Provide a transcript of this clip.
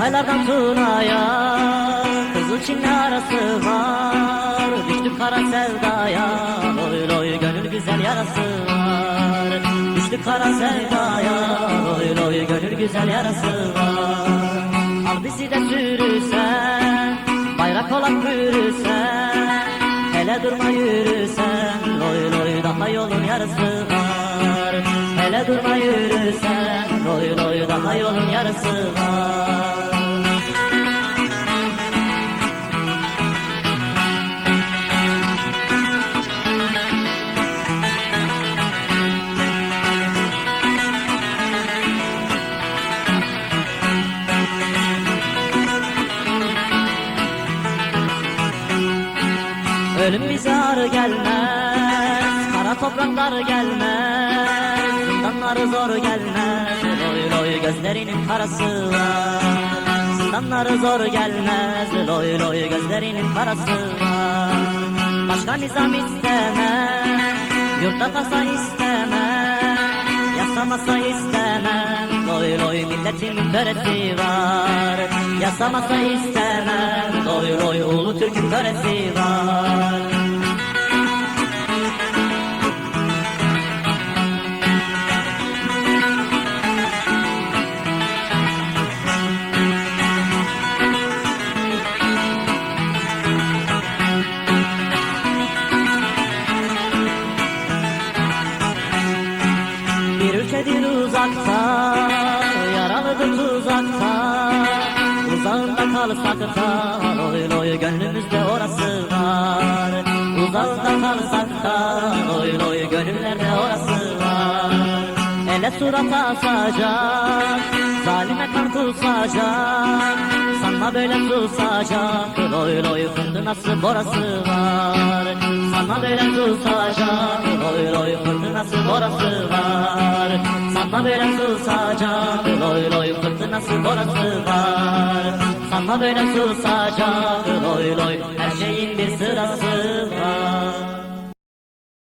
Çaylardan Tuna'ya Kızılçinli arası var. Düştük kara sevdaya, loy loy gönül güzel yarası var. Düştük kara sevdaya, loy loy gönül güzel yarası var. Al bizi de sürürsen, bayrak olan bürürsen, hele durma yürürsen, loy loy daha yolun yarısı var. Hele durma yürürsen, loy loy daha yolun yarısı var. Ölüm bize ağır gelmez, kara topraklar gelmez, zindanları zor gelmez, loy loy gözlerinin karası var. Zindanları zor gelmez, loy loy gözlerinin karası var. Başka nizam istemem, yurtta kasa istemem, yasamasa istemem, loy loy milletimin töresi var. Yasamasa istemem, loy loy ulu Türk'ün töresi var. Bir ülkedir uzakta, yaralıdır tuzakta, uzağında kalsak da, loy loy gönlümüzde orası var. Uzağında kalsak da, loy loy gönüllerde orası var. Ele surata asacak, zalime kan kusacak, sanma böyle susacak, loy loy fırtınası borası var. Sanma böyle susacak, loy loy fırtınası borası var. Sanma böyle susacak, loy loy fırtınası borası var. Sanma böyle susacak, loy loy her